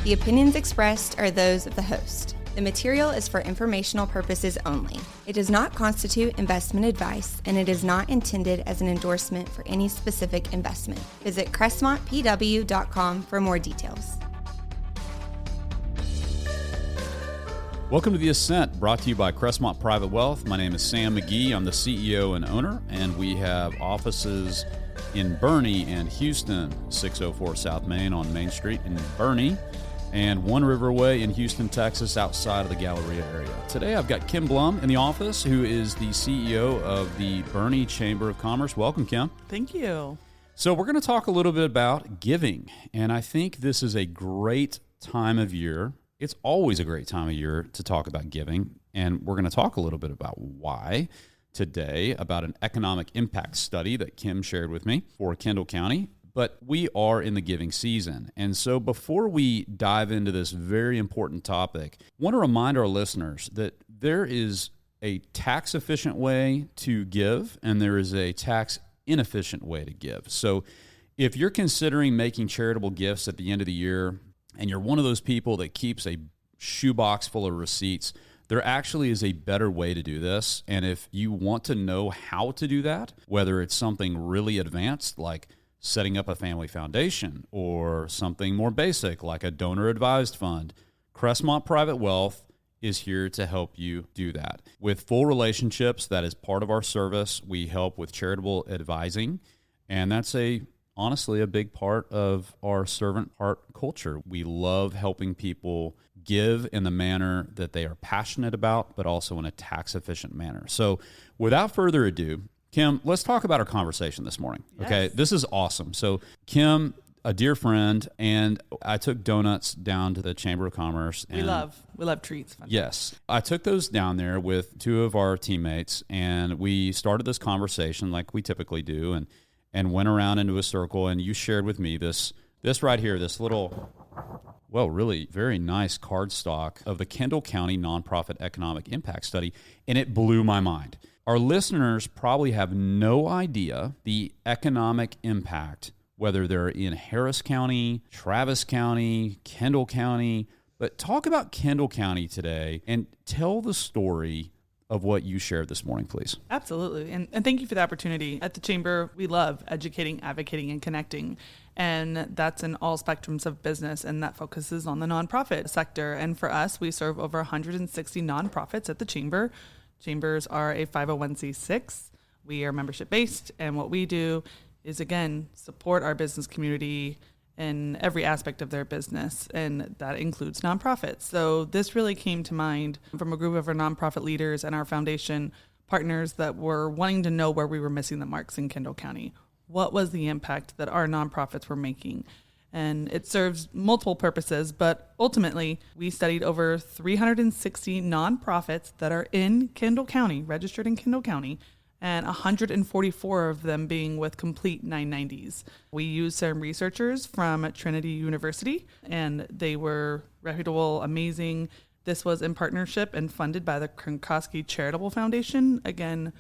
The opinions expressed are those of the host. The material is for informational purposes only. It does not constitute investment advice, and it is not intended as an endorsement for any specific investment. Visit crestmontpw.com for more details. Welcome to the Ascent, brought to you by Crestmont Private Wealth. My name is Sam McGee. I'm the CEO and owner, and we have offices in Boerne and Houston, 604 South Main on Main Street in Boerne, and One Riverway in Houston, Texas, outside of the Galleria area. Today I've got Kim Blohm in the office, who is the CEO of the Boerne Chamber of Commerce. Welcome, Kim. Thank you. So we're going to talk a little bit about giving, and I think this is a great time of year. It's always a great time of year to talk about giving, and we're going to talk a little bit about why today, about an economic impact study that Kim shared with me for Kendall County. But we are in the giving season, and so before we dive into this very important topic, I want to remind our listeners that there is a tax-efficient way to give, and there is a tax-inefficient way to give. So if you're considering making charitable gifts at the end of the year, and you're one of those people that keeps a shoebox full of receipts, there actually is a better way to do this. And if you want to know how to do that, whether it's something really advanced like setting up a family foundation or something more basic like a donor-advised fund, Crestmont Private Wealth is here to help you do that. With full relationships, that is part of our service. We help with charitable advising, and that's honestly a big part of our servant heart culture. We love helping people give in the manner that they are passionate about, but also in a tax-efficient manner. So without further ado, Kim, let's talk about our conversation this morning. Yes. Okay, this is awesome. So Kim, a dear friend, and I took donuts down to the Chamber of Commerce. And we love treats. Yes. I took those down there with two of our teammates, and we started this conversation like we typically do, and went around into a circle, and you shared with me this right here, this little, well, really very nice cardstock of the Kendall County Nonprofit Economic Impact Study, and it blew my mind. Our listeners probably have no idea the economic impact, whether they're in Harris County, Travis County, Kendall County, but talk about Kendall County today and tell the story of what you shared this morning, please. Absolutely. And thank you for the opportunity. At the Chamber, we love educating, advocating, and connecting. And that's in all spectrums of business, and that focuses on the nonprofit sector. And for us, we serve over 160 nonprofits at the Chamber. Chambers are a 501c6. We are membership-based, and what we do is, again, support our business community in every aspect of their business, and that includes nonprofits. So this really came to mind from a group of our nonprofit leaders and our foundation partners that were wanting to know where we were missing the marks in Kendall County. What was the impact that our nonprofits were making? And it serves multiple purposes, but ultimately we studied over 360 nonprofits that are in Kendall County, registered in Kendall County, and 144 of them being with complete 990s. We used some researchers from Trinity University, and they were reputable, amazing. This was in partnership and funded by the Kronkosky Charitable Foundation. Again,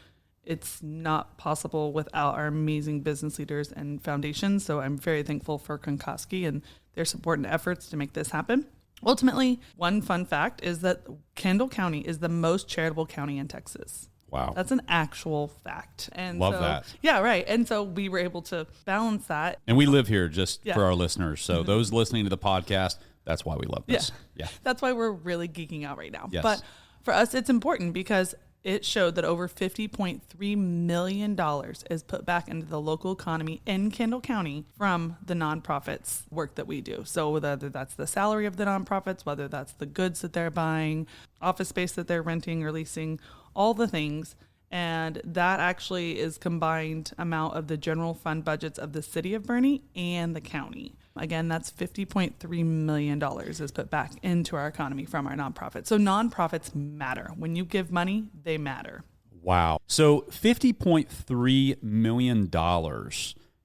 it's not possible without our amazing business leaders and foundations, so I'm very thankful for Kronkosky and their support and efforts to make this happen. Ultimately, one fun fact is that Kendall County is the most charitable county in Texas. Wow. That's an actual fact. And Love that. Yeah, right. And so we were able to balance that. And we live here just for our listeners. So those listening to the podcast, that's why we love this. Yeah. That's why we're really geeking out right now. Yes. But for us, it's important because it showed that over $50.3 million is put back into the local economy in Kendall County from the nonprofits work that we do. So whether that's the salary of the nonprofits, whether that's the goods that they're buying, office space that they're renting or leasing, all the things. And that actually is combined amount of the general fund budgets of the city of Boerne and the county. Again, that's $50.3 million is put back into our economy from our nonprofits. So nonprofits matter. When you give money, they matter. Wow. So $50.3 million,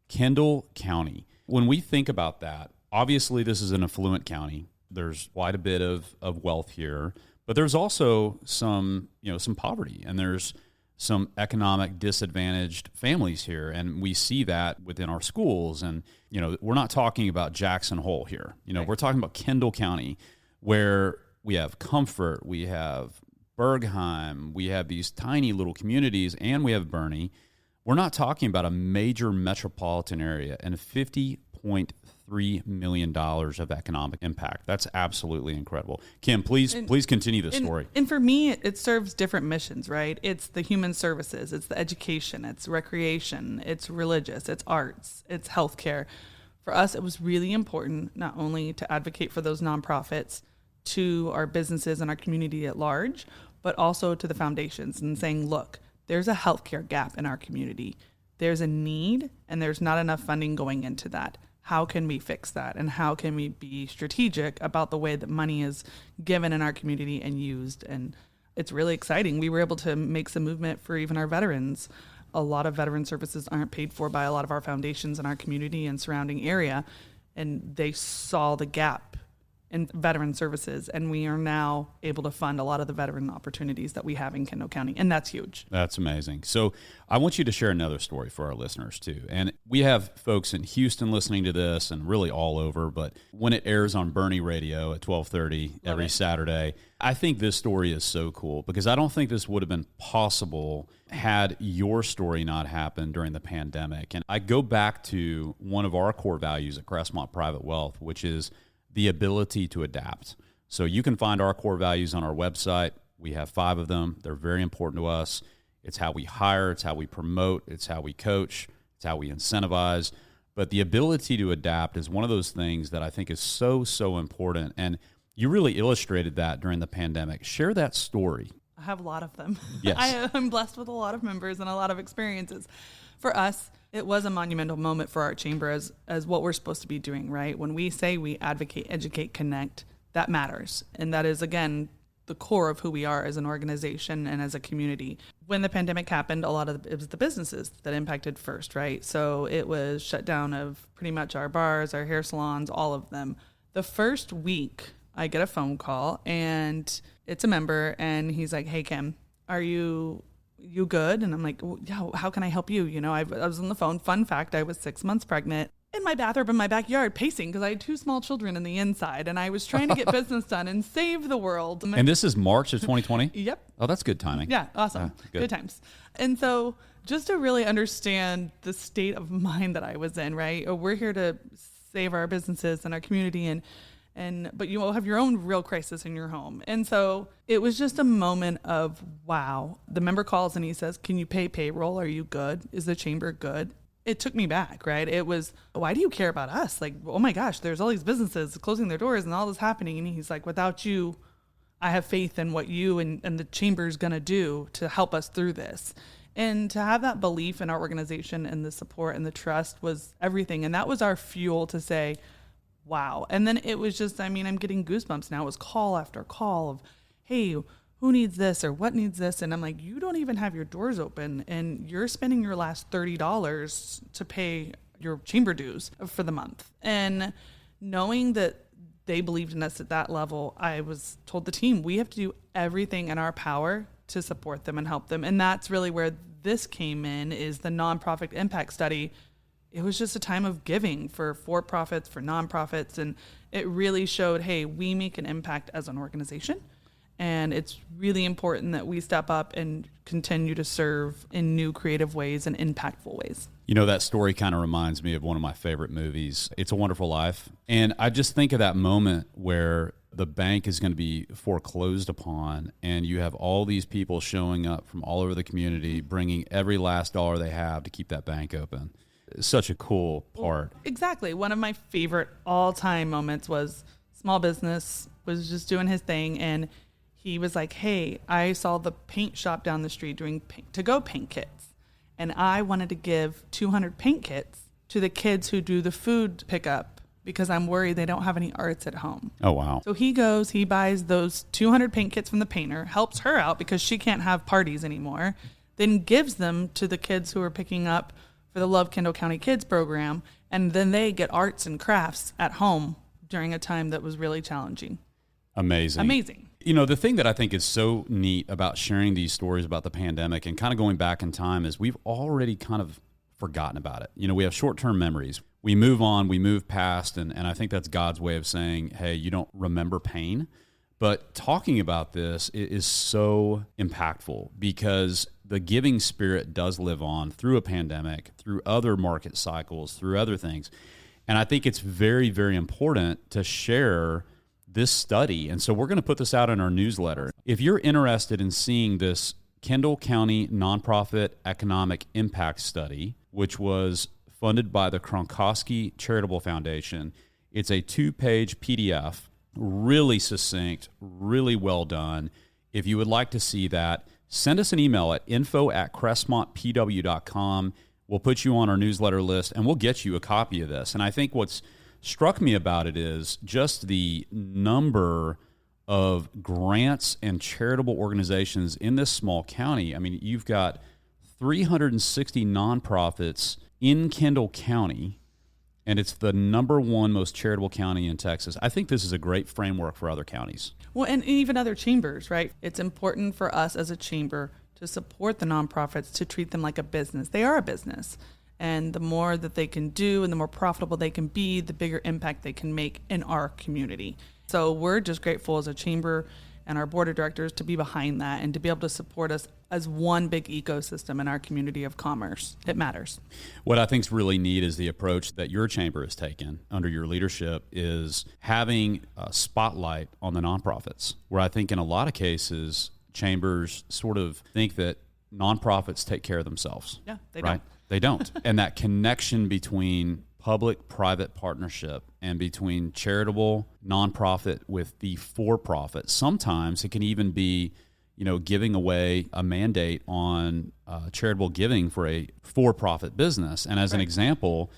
Kendall County. When we think about that, obviously this is an affluent county. There's quite a bit of wealth here, but there's also some poverty, and there's some economic disadvantaged families here. And we see that within our schools. And, we're not talking about Jackson Hole here. Right. We're talking about Kendall County, where we have Comfort, we have Bergheim, we have these tiny little communities, and we have Boerne. We're not talking about a major metropolitan area and $50.3 million of economic impact. That's absolutely incredible. Kim, please continue this story. And for me, it serves different missions, right? It's the human services, it's the education, it's recreation, it's religious, it's arts, it's healthcare. For us, it was really important not only to advocate for those nonprofits, to our businesses and our community at large, but also to the foundations and saying, look, there's a healthcare gap in our community. There's a need and there's not enough funding going into that. How can we fix that? And how can we be strategic about the way that money is given in our community and used? And it's really exciting. We were able to make some movement for even our veterans. A lot of veteran services aren't paid for by a lot of our foundations in our community and surrounding area. And they saw the gap in veteran services, and we are now able to fund a lot of the veteran opportunities that we have in Kendall County, and that's huge. That's amazing. So I want you to share another story for our listeners too. And we have folks in Houston listening to this and really all over, but when it airs on Boerne Radio at 12:30 every Saturday, I think this story is so cool because I don't think this would have been possible had your story not happened during the pandemic. And I go back to one of our core values at Crestmont Private Wealth, which is the ability to adapt. So you can find our core values on our website. We have 5 of them. They're very important to us. It's how we hire, it's how we promote, it's how we coach, it's how we incentivize. But the ability to adapt is one of those things that I think is so, so important. And you really illustrated that during the pandemic. Share that story. I have a lot of them. Yes. I'm blessed with a lot of members and a lot of experiences. For us, it was a monumental moment for our chamber as what we're supposed to be doing, right? When we say we advocate, educate, connect, that matters. And that is, again, the core of who we are as an organization and as a community. When the pandemic happened, it was the businesses that impacted first, right? So it was shut down of pretty much our bars, our hair salons, all of them. The first week, I get a phone call, and it's a member, and he's like, hey, Kim, are you good? And I'm like, well, yeah, how can I help you? I was on the phone. Fun fact, I was 6 months pregnant in my bathroom in my backyard pacing because I had 2 small children in the inside, and I was trying to get business done and save the world. And this is March of 2020? Yep. Oh, that's good timing. Yeah, awesome. Good times. And so just to really understand the state of mind that I was in, right? We're here to save our businesses and our community, but you will have your own real crisis in your home. And so it was just a moment of, wow. The member calls and he says, can you pay payroll? Are you good? Is the chamber good? It took me back, right? It was, why do you care about us? Like, oh my gosh, there's all these businesses closing their doors and all this happening. And he's like, without you, I have faith in what you and the chamber's going to do to help us through this. And to have that belief in our organization and the support and the trust was everything. And that was our fuel to say, wow. And then it was just, I'm getting goosebumps now. It was call after call of, hey, who needs this or what needs this? And I'm like, you don't even have your doors open and you're spending your last $30 to pay your chamber dues for the month. And knowing that they believed in us at that level, I was told the team, we have to do everything in our power to support them and help them. And that's really where this came in, is the nonprofit impact study. It was just a time of giving for profits, for nonprofits, and it really showed, hey, we make an impact as an organization, and it's really important that we step up and continue to serve in new creative ways and impactful ways. That story kind of reminds me of one of my favorite movies, It's a Wonderful Life. And I just think of that moment where the bank is going to be foreclosed upon, and you have all these people showing up from all over the community, bringing every last dollar they have to keep that bank open. Such a cool part. Exactly. One of my favorite all-time moments was small business was just doing his thing, and he was like, hey, I saw the paint shop down the street doing to-go paint kits, and I wanted to give 200 paint kits to the kids who do the food pickup because I'm worried they don't have any arts at home. Oh, wow. So he buys those 200 paint kits from the painter, helps her out because she can't have parties anymore, then gives them to the kids who are picking up for the Love Kendall County Kids program, and then they get arts and crafts at home during a time that was really challenging. Amazing. The thing that I think is so neat about sharing these stories about the pandemic and kind of going back in time is we've already kind of forgotten about it. We have short-term memories. We move on, we move past, and I think that's God's way of saying, hey, you don't remember pain. But talking about this is so impactful because the giving spirit does live on through a pandemic, through other market cycles, through other things. And I think it's very, very important to share this study. And so we're going to put this out in our newsletter. If you're interested in seeing this Kendall County Nonprofit Economic Impact Study, which was funded by the Kronkowski Charitable Foundation, it's a 2-page PDF, really succinct, really well done. If you would like to see that, send us an email at info@crestmontpw.com. We'll put you on our newsletter list, and we'll get you a copy of this. And I think what's struck me about it is just the number of grants and charitable organizations in this small county. I mean, you've got 360 nonprofits in Kendall County, and it's the number one most charitable county in Texas. I think this is a great framework for other counties. Well, and even other chambers, right? It's important for us as a chamber to support the nonprofits, to treat them like a business. They are a business. And the more that they can do and the more profitable they can be, the bigger impact they can make in our community. So we're just grateful as a chamber and our board of directors to be behind that and to be able to support us as one big ecosystem in our community of commerce. It matters. What I think is really neat is the approach that your chamber has taken under your leadership is having a spotlight on the nonprofits, where I think in a lot of cases, chambers sort of think that nonprofits take care of themselves. Yeah, they right? don't. They don't. And that connection between public-private partnership and between charitable nonprofit with the for-profit, sometimes it can even be, giving away a mandate on charitable giving for a for-profit business. And as an example,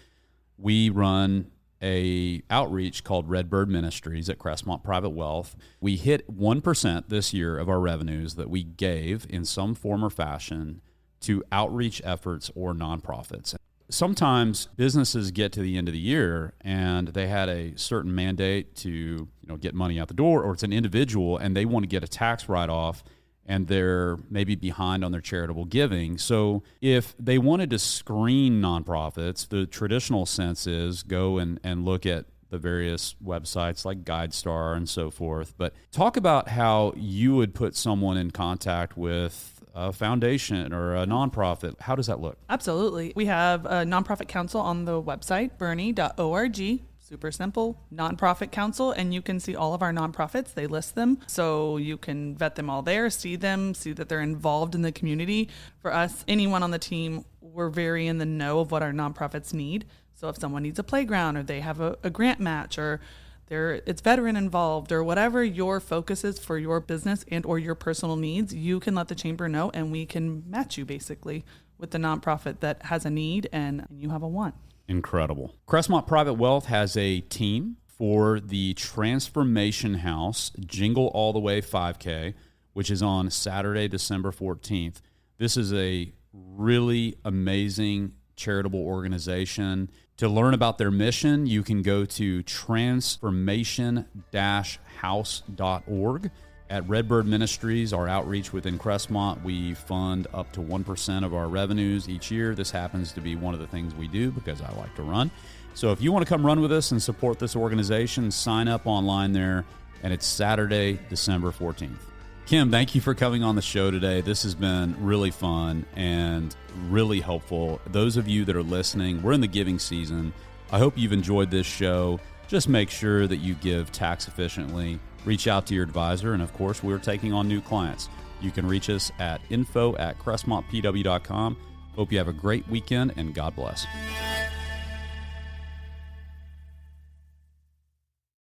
we run a outreach called Redbird Ministries at Crestmont Private Wealth. We hit 1% this year of our revenues that we gave in some form or fashion to outreach efforts or nonprofits. Sometimes businesses get to the end of the year and they had a certain mandate to get money out the door, or it's an individual and they want to get a tax write-off and they're maybe behind on their charitable giving. So if they wanted to screen nonprofits, the traditional sense is go and look at the various websites like GuideStar and so forth. But talk about how you would put someone in contact with a foundation or a nonprofit. How does that look? Absolutely. We have a nonprofit council on the website, boerne.org. Super simple, nonprofit council, and you can see all of our nonprofits. They list them, so you can vet them all there, see them, see that they're involved in the community. For us, anyone on the team, we're very in the know of what our nonprofits need. So if someone needs a playground or they have a grant match or it's veteran involved or whatever your focus is for your business and or your personal needs, you can let the chamber know and we can match you basically with the nonprofit that has a need and you have a want. Incredible. Crestmont Private Wealth has a team for the Transformation House Jingle All the Way 5K, which is on Saturday, December 14th. This is a really amazing charitable organization. To learn about their mission, you can go to transformation-house.org. At Redbird Ministries, our outreach within Crestmont, we fund up to 1% of our revenues each year. This happens to be one of the things we do because I like to run. So if you want to come run with us and support this organization, sign up online there, and it's Saturday, December 14th. Kim, thank you for coming on the show today. This has been really fun and really helpful. Those of you that are listening, we're in the giving season. I hope you've enjoyed this show. Just make sure that you give tax efficiently. Reach out to your advisor, and of course, we're taking on new clients. You can reach us at info@crestmontpw.com. Hope you have a great weekend, and God bless.